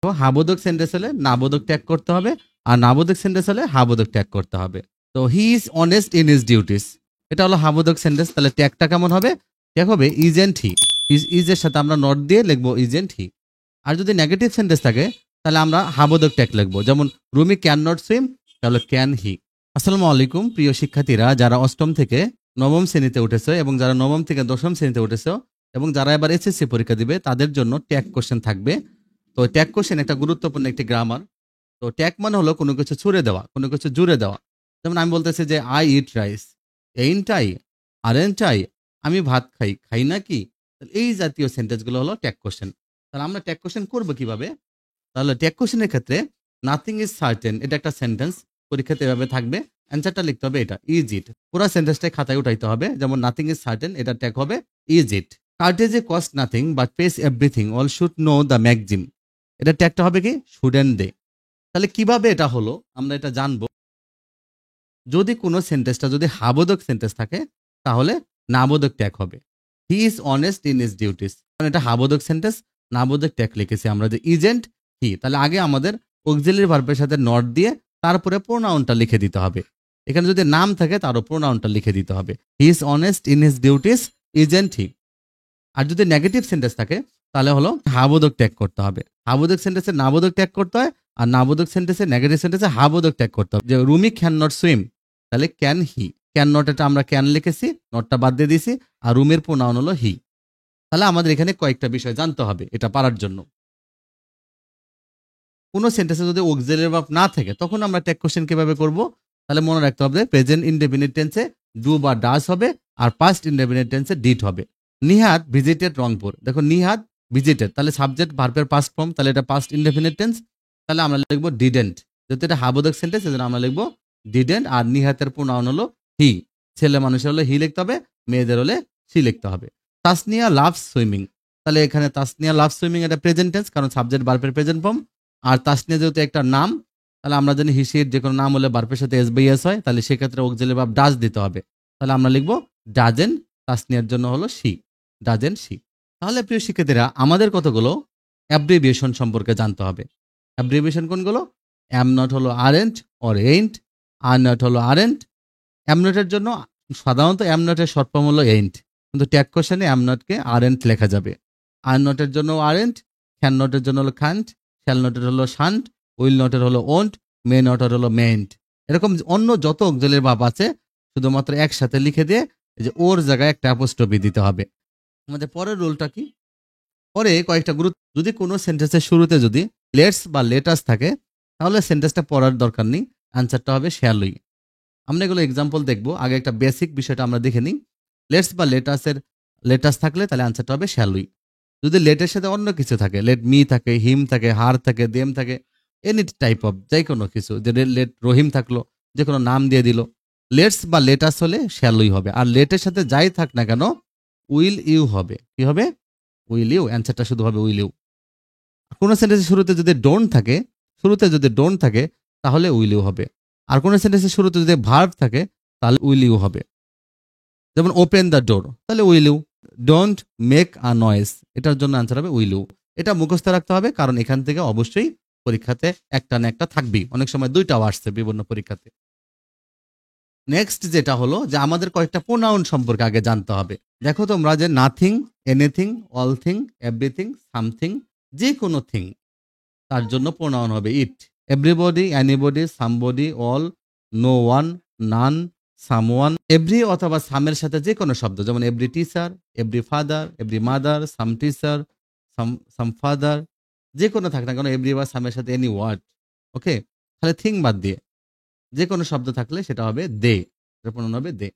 তো হাবোধক সেন্টেন্স হলে নাবোধক ট্যাগ করতে হবে, আর নাবোধক সেন্টেন্স হলে হাবোধক ট্যাগ করতে হবে। তো হি is honest in his duties, এটা হলো হাবোধক সেন্টেন্স। তাহলে ট্যাগটা কেমন হবে? ট্যাগ হবে ইজেন্ট হি। ইজ এর সাথে আমরা নট দিয়ে লিখবো ইজেন্ট হি। আর যদি নেগেটিভ সেন্টেন্স থাকে তাহলে আমরা হাবোধক ট্যাগ লিখবো, যেমন রুমি ক্যান নট সুইম, তাহলে ক্যান হি। আসসালামু আলাইকুম প্রিয় শিক্ষার্থীরা, যারা অষ্টম থেকে নবম শ্রেণীতে উঠেছে এবং যারা নবম থেকে দশম শ্রেণীতে উঠেছে এবং যারা এবার এসএসসি পরীক্ষা দিবে তাদের জন্য ট্যাগ কোশ্চেন থাকবে। তো ট্যাগ কোশ্চেন একটা গুরুত্বপূর্ণ একটি গ্রামার। তো ট্যাগ মানে হলো কোনো কিছু ছুড়ে দেওয়া, কোনো কিছু জুড়ে দেওয়া। যেমন আমি বলতেছি যে I eat rice, ain't I, aren't I, আমি ভাত খাই, খাই না কি? এই জাতীয় সেন্টেন্সগুলো হলো ট্যাগ কোশ্চেন। তাহলে আমরা ট্যাগ কোশ্চেন করবো কিভাবে? তাহলে ট্যাগ কোশ্চেনের ক্ষেত্রে নাথিং ইজ সার্টেন, এটা একটা সেন্টেন্স, পরীক্ষাতে এভাবে থাকবে। অ্যান্সারটা লিখতে হবে এটা ইজ ইট, পুরো সেন্টেন্সটাই খাতায় উঠাইতে হবে। যেমন নাথিং ইজ সার্টেন, এটা ট্যাগ হবে is it. Courtesy cost nothing but pays everything, all should know the maxim, এটা ট্যাগটা হবে কি শুডেন্ট দে। তাহলে কিভাবে এটা হলো আমরা এটা জানবো। যদি কোনো সেন্টেন্সটা যদি হাবোধক সেন্টেন্স থাকে তাহলে নাবোধক ট্যাগ হবে। He is honest in his duties, কারণ এটা হাবোধক সেন্টেন্স, নাবোধক ট্যাগ লিখেছি আমরা যে ইজেন্ট হি। তাহলে আগে আমাদের অক্সিলারি ভার্বের সাথে নট দিয়ে তারপরে প্রোনাউনটা লিখে দিতে হবে। এখানে যদি নাম থাকে তারও প্রোনাউনটা লিখে দিতে হবে। He is honest in his duties, isn't he. আর যদি নেগেটিভ সেন্টেন্স থাকে তাহলে হলো হাবোধক ট্যাগ করতে হবে। হাবোধক সেন্টেন্সে নাবোধক ট্যাগ করতে হয়, আর নাবোধক সেন্টেন্সে নেগেটিভ সেন্টেন্সে হাবোধক ট্যাগ করতে হবে। যে রুমি ক্যান নট সুইম, তাহলে ক্যান হি। ক্যান নট এটা আমরা ক্যান লিখেছি, নটটা বাদ দিয়ে দিয়েছি, আর রুমের প্রোনাউন হলো হি। তাহলে আমাদের এখানে কয়েকটা বিষয় জানতে হবে এটা পারার জন্য। কোনো সেন্টেন্সে যদি অক্সিলারি ভার্ব না থাকে তখন আমরা ট্যাগ কোশ্চেন কিভাবে করব? তাহলে মনে রাখতে হবে প্রেজেন্ট ইনডেফিনিট টেন্সে ডু বা ডাস হবে, আর পাস্ট ইনডেফিনিট টেন্সে ডিড হবে। নিহাদ ভিজিটেড রংপুর, দেখো নিহাদ ভিজিটেড, তাহলে সাবজেক্ট ভার্বের পাস্ট ফর্ম, তাহলে এটা পাস্ট ইনডেফিনিট টেন্স। তাহলে আমরা লিখবো ডিডেন্ট, যেহেতু এটা হাবোধক সেন্টেন্স এজন্য আমরা লিখবো ডিডেন্ট। আর নিহাতের প্রোনাউন হলো হি, ছেলে মানুষের হলে হি লিখতে হবে, মেয়েদের হলে সি লিখতে হবে। তাসনিয়া লাভস সুইমিং, তাহলে এখানে তাসনিয়া লাভ সুইমিং এটা প্রেজেন্ট টেন্স, কারণ সাবজেক্ট ভার্বের প্রেজেন্ট ফর্ম। আর তাসনিয়া যেহেতু একটা নাম, তাহলে আমরা জানি হিসির যে কোনো নাম হলে ভার্বের সাথে এস বাই এস হয়, তাহলে সেক্ষেত্রে অক্সিলারি ভার্ব ডাজ দিতে হবে। তাহলে আমরা লিখবো ডাজেন, তাসনিয়ার জন্য হলো সি, ডাজেন সি। তাহলে প্রিয় শিক্ষার্থীরা আমাদের কতগুলো অ্যাব্রিভিয়েশন সম্পর্কে জানতে হবে। অ্যাব্রিভিয়েশন কোনগুলো? অ্যাম নট হলো aren't or ain't, are not হলো আরেন্ট। অ্যাম নটের জন্য সাধারণত অ্যাম নটের শর্ট ফর্ম হলো এইন্ট, কিন্তু ট্যাগ কোশ্চেনে অ্যাম নটকে আরেন্ট লেখা যাবে। আর নটের জন্য আরেন্ট, ক্যান নটের জন্য হলো খান্ট, শ্যাল নটের হলো শান্ট, উইল নটের হলো ওন্ট, মে নটের হলো মেন্ট। এরকম অন্য যত অক্সিলারি ভার্ব আছে শুধুমাত্র একসাথে লিখে দিয়ে এই যে ওর জায়গায় একটা অ্যাপোস্ট্রফি দিতে হবে। আমাদের পরের রুলটা কি? পরে কয়েকটা গুরুত্ব, যদি কোনো সেন্টেন্সের শুরুতে যদি লেটস বা লেটাস থাকে তাহলে সেন্টেন্সটা পড়ার দরকার নেই, অ্যান্সারটা হবে শ্যালই। আমরা এগুলো এক্সাম্পল দেখবো, আগে একটা বেসিক বিষয়টা আমরা দেখে নিই। লেটস বা লেটাসের লেটাস থাকলে তাহলে অ্যান্সারটা হবে শ্যালই। যদি লেটের সাথে অন্য কিছু থাকে, লেট মি থাকে, হিম থাকে, হার থাকে, দেম থাকে, এনি টাইপ অফ যে কোনো কিছু, যে লেট রহিম থাকলো, যে কোনো নাম দিয়ে দিল, লেটস বা লেটাস হলে শ্যালই হবে। আর লেটের সাথে যাই থাক না কেন উইল ইউ হবে। কি হবে? উইল ইউ, অ্যান্সারটা শুধু হবে উইল ইউ। কোনো সেন্টেন্সের শুরুতে যদি ডোন্ট থাকে, শুরুতে যদি ডোন্ট থাকে তাহলে উইল ইউ হবে। আর কোনো সেন্টেন্সের শুরুতে যদি ভার্ব থাকে তাহলে উইল ইউ হবে। যেমন ওপেন দ্য ডোর, তাহলে will you. Don't make a noise, এটার জন্য অ্যান্সার হবে উইল ইউ। এটা মুখস্থ রাখতে হবে, কারণ এখান থেকে অবশ্যই পরীক্ষাতে একটা না একটা থাকবেই, অনেক সময় দুইটাও আসছে বিভিন্ন পরীক্ষাতে। নেক্সট যেটা হলো যে আমাদের কয়েকটা প্রোনাউন সম্পর্কে আগে জানতে হবে। দেখো তোমরা যে nothing, anything, all thing, everything, something, যে কোনো থিং, তার জন্য প্রোনাউন হবে it. Everybody, anybody, somebody, all, no one, none, someone. Every অথবা সামের সাথে যে কোনো শব্দ, যেমন every teacher, every father, every mother, some teacher, some father, যে কোনো থাক না কেন এভরি বা সামের সাথে এনি ওয়ার্ড। ওকে, তাহলে থিং বাদ দিয়ে যে কোনো শব্দ থাকলে সেটা হবে দে, এর প্রোনাউন হবে দে।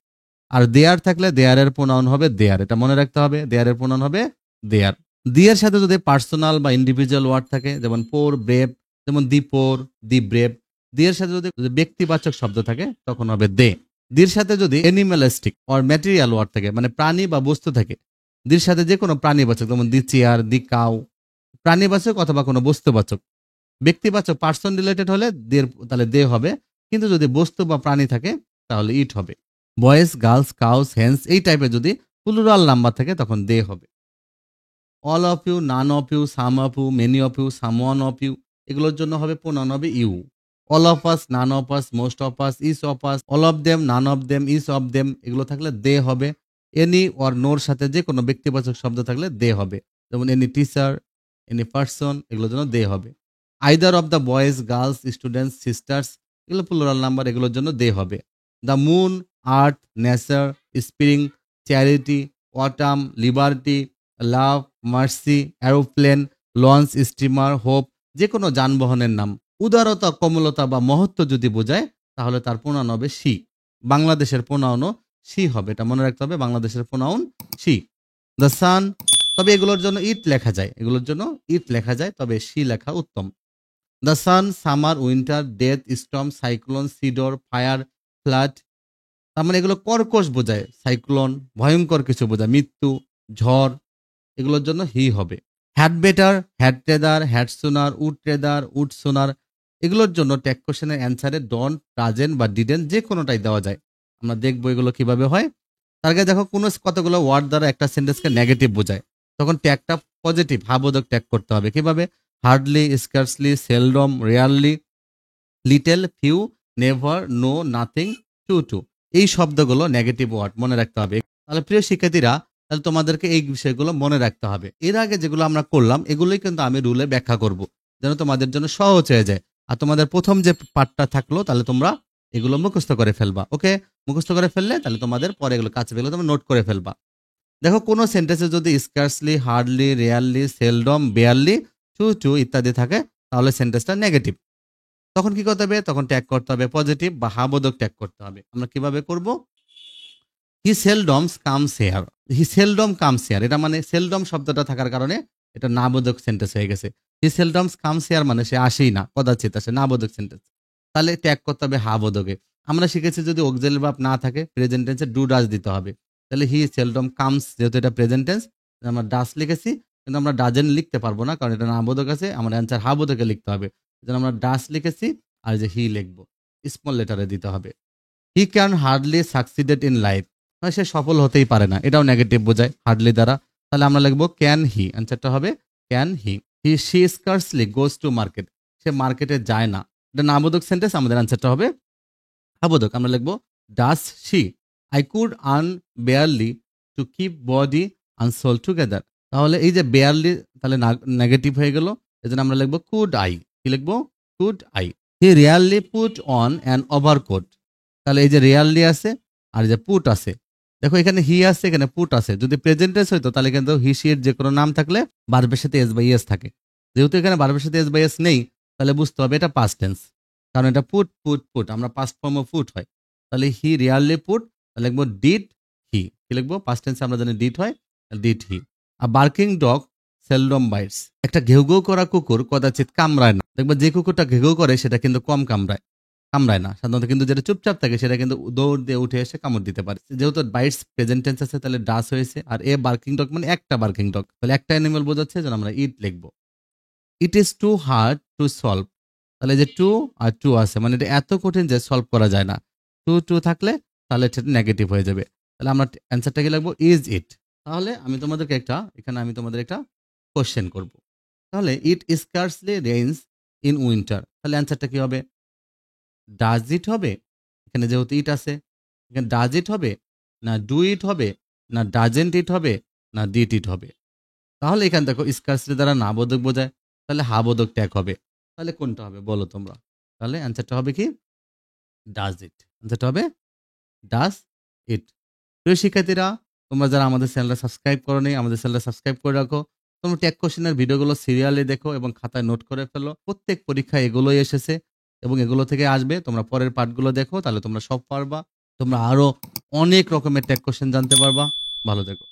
আর দেয়ার থাকলে দেয়ারের প্রোনাউন হবে দেয়ার, এটা মনে রাখতে হবে, দেয়ারের প্রোনাউন হবে দেয়ার। দিয়ের সাথে যদি পার্সোনাল বা ইন্ডিভিজুয়াল ওয়ার্ড থাকে, যেমন পোর, ব্রেভ, যেমন দি পোর, দি ব্রেভ। দিয়ের সাথে যদি ব্যক্তিবাচক শব্দ থাকে তখন হবে দে। দির সাথে যদি অ্যানিমালিস্টিক অর ম্যাটেরিয়াল ওয়ার্ড থাকে, মানে প্রাণী বা বস্তু থাকে, দির সাথে যে কোনো প্রাণীবাচক, যেমন দি চেয়ার, দি কাউ, প্রাণীবাচক অথবা কোনো বস্তুবাচক। ব্যক্তিবাচক পার্সন রিলেটেড হলে দের তাহলে দে হবে, কিন্তু যদি বস্তু বা প্রাণী থাকে তাহলে ইট হবে। বয়েজ, গার্লস, কাউস, হেন্স এই টাইপের যদি প্লুরাল নাম্বার থাকে তখন দে হবে। All of you, none of you, some of you, many of you, some one of you, এগুলোর জন্য হবে প্রোনাউন হবে you. All of us, none of us, most of us, each of us, all of them, none of them, each of them, এগুলো থাকলে দে হবে। Any or নোর সাথে যে কোনো ব্যক্তিবাচক শব্দ থাকলে দে হবে। যেমন এনি টিচার, এনি পার্সন, এগুলোর জন্য দে হবে। Either of the boys, girls, students, sisters, এগুলো প্লুরাল নাম্বার, এগুলোর জন্য দে হবে। The moon, earth, nature, spring, charity, autumn, liberty, love, mercy, aeroplane, launch, steamer, hope, যে কোনো যানবাহনের নাম। উদারতা, কমলতা বা মহত্ব যদি বোঝায় তাহলে তার প্রোনাউন হবে সি। বাংলাদেশের প্রোনাউনও সি হবে, এটা মনে রাখতে হবে, বাংলাদেশের প্রোনাউন সি। দ্য সান, তবে এগুলোর জন্য ইট লেখা যায়, এগুলোর জন্য ইট লেখা যায়, তবে সি লেখা উত্তম। The sun, summer, winter, death, storm, cyclone, Sidr, fire, flood, তার মানে এগুলো কর্কশ বোঝায়। সাইক্লোন ভয়ঙ্কর কিছু বোঝায়, মৃত্যু, ঝড়, এগুলোর জন্য হি হবে। হ্যাড বেটার, হ্যাড ট্রেদার, হ্যাড সোনার, উড ট্রেদার, উড সোনার, এগুলোর জন্য ট্যাগ কোশ্চেনের অ্যান্সারে ডন্ট, ডাজেন্ট বা ডিডেন্ট যে কোনোটাই দেওয়া যায়। আমরা দেখবো এগুলো কিভাবে হয়। তার আগে দেখো কোনো কতগুলো ওয়ার্ড দ্বারা একটা সেন্টেন্সকে নেগেটিভ বোঝায়, তখন ট্যাগটা পজিটিভ হাবোধক ট্যাগ করতে হবে। কিভাবে? Hardly, scarcely, seldom, rarely, little, few, never, no, nothing, too. এই শব্দগুলো নেগেটিভ ওয়ার্ড, মনে রাখতে হবে। তাহলে প্রিয় শিক্ষার্থীরা, তাহলে তোমাদেরকে এই বিষয়গুলো মনে রাখতে হবে। এর আগে যেগুলো আমরা করলাম এগুলোই কিন্তু আমি রুলে ব্যাখ্যা করব, যেন তোমাদের জন্য সহজ হয়ে যায়। আর তোমাদের প্রথম যে পার্টটা থাকলো তাহলে তোমরা এগুলো মুখস্থ করে ফেলবা। ওকে, মুখস্থ করে ফেললে তাহলে তোমাদের পরে এগুলো কাছে পেলে তোমরা নোট করে ফেলবা। দেখো কোনো সেন্টেন্সে যদি scarcely, hardly, rarely, seldom, barely, too ইত্যাদি থাকে তাহলে সেন্টেন্সটা নেগেটিভ। তখন কি করতে হবে? তখন ট্যাগ করতে হবে পজিটিভ বা হাবোধক ট্যাগ করতে হবে। আমরা কিভাবে করব? He seldoms comes here, he seldom comes here, এটা মানে সেলডম শব্দটা থাকার কারণে এটা নাবোধক সেন্টেন্স হয়ে গেছে। হি সেলডমস কামস হেয়ার মানে সে আসেই না, কদাচিৎ আসে, নাবোধক সেন্টেন্স। তাহলে ট্যাগ করতে হবে হাবোধকে। আমরা শিখেছি যদি অক্সিলারি ভার্ব না থাকে প্রেজেন্ট টেন্সে ডু ডাজ দিতে হবে। তাহলে হি সেলডম কামস, যেহেতু এটা প্রেজেন্ট টেন্স, আমরা ডাজ লিখেছি, কিন্তু আমরা ডাজেন্ট লিখতে পারবো না, কারণ এটা নাবোধক আছে, আমার অ্যান্সার হাবোধকে লিখতে হবে। যেন আমরা ডাজ লিখেছি, আর যে হি লিখবো স্মল লেটারে দিতে হবে। He can hardly succeeded in life, মানে সে সফল হতেই পারে না, এটাও নেগেটিভ বোঝায় হার্ডলি দ্বারা। তাহলে আমরা লিখবো ক্যান হি, অ্যান্সারটা হবে can he. She scarcely goes to market, সে মার্কেটে যায় না, এটা নাবোধক সেন্টেন্স, আমাদের অ্যান্সারটা হবে হাবোধক। আমরা লিখবো does she. I could earn barely to keep body and soul together, তাহলে এই যে বেয়ারলি তাহলে নেগেটিভ হয়ে গেল, এজন্য আমরা লিখবো কুড আই। কি লিখবো? Could I. He rarely put on an overcoat, তাহলে এই যে রিয়ারলি আছে আর এই যে পুট আছে, দেখো এখানে হি আছে, এখানে পুট আছে। যদি প্রেজেন্ট টেন্স হইতো তাহলে কিন্তু হি সি এর যে কোনো নাম থাকলে ভার্বের সাথে এস বাই এস থাকে। যেহেতু এখানে ভার্বের সাথে এস বাই এস নেই, তাহলে বুঝতে হবে এটা পাস্ট টেন্স, কারণ এটা পুট পুট পুট, আমরা পাস্ট ফর্ম অফ পুট হয়। তাহলে হি রিয়ারলি পুট, তাহলে লিখবো ডিড হি। কি লিখবো? পাস্ট টেন্সে আমরা জানি ডিড হয়, did he. Are barking dog seldom bites, একটা ঘেউ ঘেউ করা কুকুর কদাচিৎ কামড়ায় না। দেখবো যে কুকুরটা ঘেউ ঘেউ করে সেটা কিন্তু কম কামড়ায়, কামড়ায় না সাধারণত, কিন্তু যেটা চুপচাপ থাকে সেটা কিন্তু দৌড় দিয়ে উঠে এসে কামড় দিতে পারে। যেহেতু বাইটস প্রেজেন্ট টেন্স আছে তাহলে ডাস হয়েছে, আর এ বার্কিং ডগ মানে একটা বার্কিং ডগ, তাহলে একটা অ্যানিমাল বোঝাচ্ছে, যেন আমরা ইট লিখবো। It is too hard to solve, তাহলে যে টু আর টু আছে মানে এটা এত কঠিন যে সলভ করা যায় না। টু থাকলে তাহলে সেটা নেগেটিভ হয়ে যাবে। তাহলে আমরা অ্যান্সারটা কি লিখবো? Is it. তাহলে আমি তোমাদেরকে এখানে আমি তোমাদের একটা কোশ্চেন করব। তাহলে ইট স্কার্সলি রেইনস ইন উইন্টার, তাহলে অ্যান্সারটা কি হবে? ডাজ ইট হবে? এখানে যেহেতু ইট আছে, এখানে ডাজ ইট হবে, না ডু ইট হবে, না ডাজেন্ট ইট হবে, না ডিড ইট হবে? তাহলে এখানে দেখো স্কার্সলি দ্বারা না বোধক বোঝায়, তাহলে হা বোধক ট্যাগ হবে। তাহলে কোনটা হবে বলো তোমরা? তাহলে অ্যান্সারটা হবে কি? Does it. অ্যান্সারটা হবে ডাজ ইট। প্রিয় শিক্ষার্থীরা, তোমরা যারা আমাদের চ্যানেলটা সাবস্ক্রাইব করোনি, আমাদের চ্যানেলটা সাবস্ক্রাইব করে রাখো। তোমরা ট্যাগ কোশ্চেনের ভিডিওগুলো সিরিয়ালে দেখো এবং খাতায় নোট করে ফেলো। প্রত্যেক পরীক্ষায় এগুলোই এসেছে এবং এগুলো থেকে আসবে। তোমরা পরের পার্টগুলো দেখো, তাহলে তোমরা সব পারবা। তোমরা আরো অনেক রকমের ট্যাগ কোশ্চেন জানতে পারবা। ভালো থেকো।